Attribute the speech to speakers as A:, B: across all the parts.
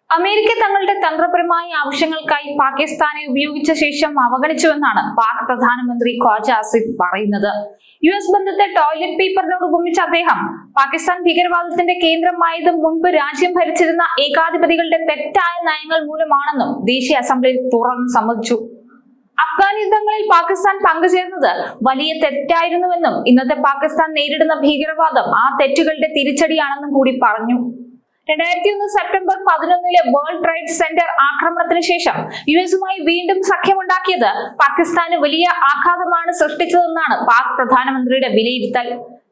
A: America തങ്ങളുടെ തന്ത്രപരമായ ആവശ്യങ്ങൾക്കായി പാകിസ്ഥാനെ ഉപയോഗിച്ച ശേഷം അവഗണിച്ചുവെന്നാണ് പാക് പ്രധാനമന്ത്രി ഖ്വാജ ആസിഫ് പറയുന്നത്. US ബന്ധത്തെ ടോയ്ലറ്റ് പേപ്പറിനോട് ഉപമിച്ച അദ്ദേഹം പാകിസ്ഥാൻ ഭീകരവാദത്തിന്റെ കേന്ദ്രമായത് മുൻപ് രാജ്യം ഭരിച്ചിരുന്ന ഏകാധിപതികളുടെ തെറ്റായ നയങ്ങൾ മൂലമാണെന്നും ദേശീയ അസംബ്ലിയിൽ തുറന്നു സമ്മതിച്ചു. അഫ്ഗാൻ യുദ്ധങ്ങളിൽ പാകിസ്ഥാൻ പങ്കുചേർന്നത് വലിയ തെറ്റായിരുന്നുവെന്നും ഇന്നത്തെ പാകിസ്ഥാൻ നേരിടുന്ന ഭീകരവാദം ആ തെറ്റുകളുടെ തിരിച്ചടിയാണെന്നും കൂടി പറഞ്ഞു. 2001 സെപ്റ്റംബർ 11 വേൾഡ് ട്രേഡ് സെന്റർ ആക്രമണത്തിന് ശേഷം US-മായി വീണ്ടും സഖ്യമുണ്ടാക്കിയത് പാകിസ്ഥാന് വലിയ ആഘാതമാണ് സൃഷ്ടിച്ചതെന്നാണ് പാക് പ്രധാനമന്ത്രിയുടെ വിലയിരുത്തൽ.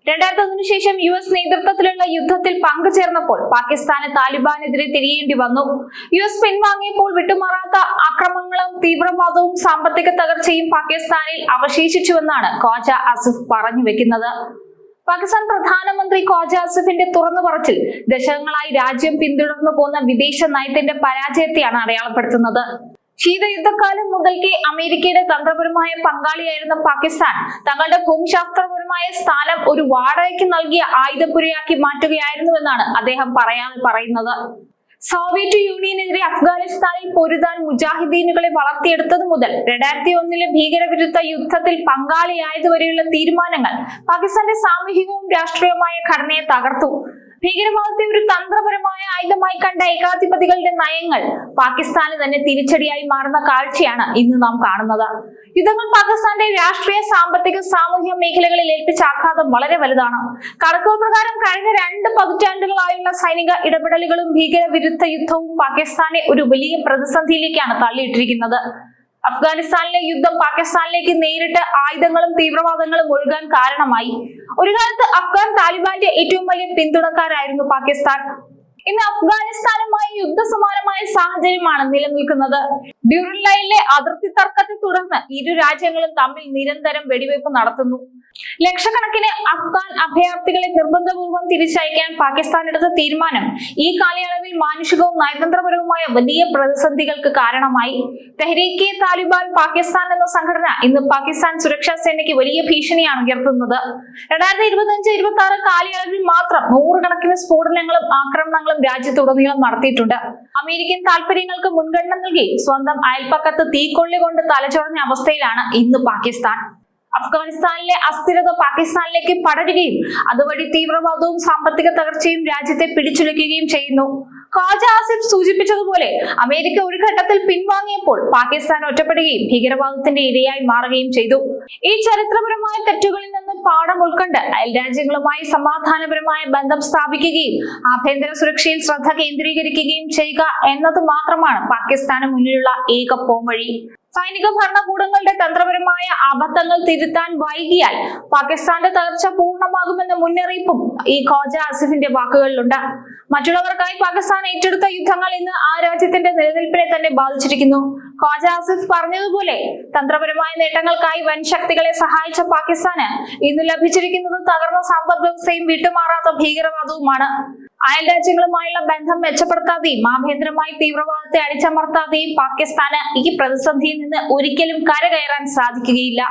A: 2001 ശേഷം US നേതൃത്വത്തിലുള്ള യുദ്ധത്തിൽ പങ്കുചേർന്നപ്പോൾ പാകിസ്ഥാന് താലിബാനെതിരെ തിരിയേണ്ടി വന്നു. US പിൻവാങ്ങിയപ്പോൾ വിട്ടുമാറാത്ത ആക്രമണങ്ങളും തീവ്രവാദവും സാമ്പത്തിക തകർച്ചയും പാകിസ്ഥാനിൽ അവശേഷിച്ചുവെന്നാണ് ഖ്വാജ ആസിഫ് പറഞ്ഞു വെക്കുന്നത്. പാകിസ്ഥാൻ പ്രധാനമന്ത്രി ഖ്വാജ ആസിഫിന്റെ തുറന്നു പറച്ചിൽ ദശകങ്ങളായി രാജ്യം പിന്തുടർന്നു പോന്ന വിദേശ നയത്തിന്റെ പരാജയത്തെയാണ് അടയാളപ്പെടുത്തുന്നത്. ശീതയുദ്ധകാലം മുതൽക്കേ അമേരിക്കയുടെ തന്ത്രപരമായ പങ്കാളിയായിരുന്ന പാകിസ്ഥാൻ തങ്ങളുടെ ഭൂമിശാസ്ത്രപരമായ സ്ഥാനം ഒരു വാടകയ്ക്ക് നൽകിയ ആയുധപ്പുരയാക്കി മാറ്റുകയായിരുന്നുവെന്നാണ് അദ്ദേഹം പറയുന്നത്. സോവിയറ്റ് യൂണിയനെതിരെ അഫ്ഗാനിസ്ഥാനിൽ പൊരുതാൻ മുജാഹിദീനുകളെ വളർത്തിയെടുത്തത് മുതൽ 2001 ഭീകരവിരുദ്ധ യുദ്ധത്തിൽ പങ്കാളിയായതുവരെയുള്ള തീരുമാനങ്ങൾ പാകിസ്ഥാന്റെ സാമൂഹികവും രാഷ്ട്രീയവുമായ ഘടനയെ തകർത്തു. ഭീകരവാദത്തെ ഒരു തന്ത്രപരമായ ആയുധമായി കണ്ട ഏകാധിപതികളുടെ നയങ്ങൾ പാകിസ്ഥാന് തന്നെ തിരിച്ചടിയായി മാറുന്ന കാഴ്ചയാണ് ഇന്ന് നാം കാണുന്നത്. യുദ്ധങ്ങൾ പാകിസ്ഥാന്റെ രാഷ്ട്രീയ, സാമ്പത്തിക, സാമൂഹ്യ മേഖലകളിൽ ഏൽപ്പിച്ച ആഘാതം വളരെ വലുതാണ്. കണക്കുകൾ പ്രകാരം കഴിഞ്ഞ 2 പതിറ്റാണ്ടുകളായുള്ള സൈനിക ഇടപെടലുകളും ഭീകരവിരുദ്ധ യുദ്ധവും പാകിസ്ഥാനെ ഒരു വലിയ പ്രതിസന്ധിയിലേക്കാണ് തള്ളിയിട്ടിരിക്കുന്നത്. അഫ്ഗാനിസ്ഥാനിലെ യുദ്ധം പാകിസ്ഥാനിലേക്ക് നേരിട്ട് ആയുധങ്ങളും തീവ്രവാദങ്ങളും ഒഴുകാൻ കാരണമായി. ഒരു കാലത്ത് അഫ്ഗാൻ താലിബാന്റെ ഏറ്റവും വലിയ പിന്തുണക്കാരായിരുന്നു പാകിസ്ഥാൻ. ഇന്ന് അഫ്ഗാനിസ്ഥാനുമായി യുദ്ധസമാനമായ സാഹചര്യമാണ് നിലനിൽക്കുന്നത്. ഡ്യൂറൻ ലൈനിലെ അതിർത്തി തർക്കത്തെ തുടർന്ന് ഇരു രാജ്യങ്ങളും തമ്മിൽ നിരന്തരം വെടിവയ്പ് നടത്തുന്നു. ലക്ഷക്കണക്കിന് അഫ്ഗാൻ അഭയാർത്ഥികളെ നിർബന്ധപൂർവ്വം തിരിച്ചയക്കാൻ പാകിസ്ഥാൻ എടുത്ത തീരുമാനം ഈ കാലയളവിൽ മാനുഷികവും നയതന്ത്രപരവുമായ വലിയ പ്രതിസന്ധികൾക്ക് കാരണമായി. തെഹ്രീക്ക് താലിബാൻ പാകിസ്ഥാൻ എന്ന സംഘടന ഇന്ന് പാകിസ്ഥാൻ സുരക്ഷാ സേനയ്ക്ക് വലിയ ഭീഷണിയാണ് ഉയർത്തുന്നത്. 2025-26 കാലയളവിൽ മാത്രം 100 കണക്കിന് സ്ഫോടനങ്ങളും ആക്രമണങ്ങളും രാജ്യത്തുടനീളം നടത്തിയിട്ടുണ്ട്. അമേരിക്കൻ താൽപര്യങ്ങൾക്ക് മുൻഗണന നൽകി സ്വന്തം അയൽപ്പക്കത്ത് തീക്കൊള്ളി കൊണ്ട് തലചൊറഞ്ഞ അവസ്ഥയിലാണ് ഇന്ന് പാകിസ്ഥാൻ. അഫ്ഗാനിസ്ഥാനിലെ അസ്ഥിരത പാകിസ്ഥാനിലേക്ക് പടരുകയും അതുവഴി തീവ്രവാദവും സാമ്പത്തിക തകർച്ചയും രാജ്യത്തെ പിടിച്ചുലയ്ക്കുകയും ചെയ്യുന്നു. ഖ്വാജ ആസിഫ് സൂചിപ്പിച്ചതുപോലെ അമേരിക്ക ഒരു ഘട്ടത്തിൽ പിൻവാങ്ങിയപ്പോൾ പാകിസ്ഥാൻ ഒറ്റപ്പെടുകയും ഭീകരവാദത്തിന്റെ ഇരയായി മാറുകയും ചെയ്തു. ഈ ചരിത്രപരമായ തെറ്റുകളിൽ നിന്ന് പാഠം ഉൾക്കൊണ്ട് അയൽരാജ്യങ്ങളുമായി സമാധാനപരമായ ബന്ധം സ്ഥാപിക്കുകയും ആഭ്യന്തര സുരക്ഷയിൽ ശ്രദ്ധ കേന്ദ്രീകരിക്കുകയും ചെയ്യുക എന്നത് മാത്രമാണ് പാകിസ്ഥാന് മുന്നിലുള്ള ഏക പോംവഴി. സൈനിക ഭരണകൂടങ്ങളുടെ തന്ത്രപരമായ അബദ്ധങ്ങൾ തിരുത്താൻ വൈകിയാൽ പാകിസ്ഥാന്റെ തകർച്ച പൂർണ്ണമാകുമെന്ന മുന്നറിയിപ്പും ഈ ഖ്വാജ ആസിഫിന്റെ വാക്കുകളിലുണ്ട്. മറ്റുള്ളവർക്കായി പാകിസ്ഥാൻ ഏറ്റെടുത്ത യുദ്ധങ്ങൾ ഇന്ന് ആ രാജ്യത്തിന്റെ നിലനിൽപ്പിനെ തന്നെ ബാധിച്ചിരിക്കുന്നു. ഖ്വാജ ആസിഫ് പറഞ്ഞതുപോലെ തന്ത്രപരമായ നേട്ടങ്ങൾക്കായി വൻ ശക്തികളെ സഹായിച്ച പാകിസ്ഥാന് ഇന്ന് ലഭിച്ചിരിക്കുന്നത് തകർന്ന സമ്പദ് വ്യവസ്ഥയും വിട്ടുമാറാത്ത ഭീകരവാദവുമാണ്. അയൽ രാജ്യങ്ങളുമായുള്ള ബന്ധം മെച്ചപ്പെടുത്താതെയും ആഭ്യന്തരമായി തീവ്രവാദത്തെ അടിച്ചമർത്താതെയും പാകിസ്ഥാന് ഈ പ്രതിസന്ധിയിൽ നിന്ന് ഒരിക്കലും കരകയറാൻ സാധിക്കുകയില്ല.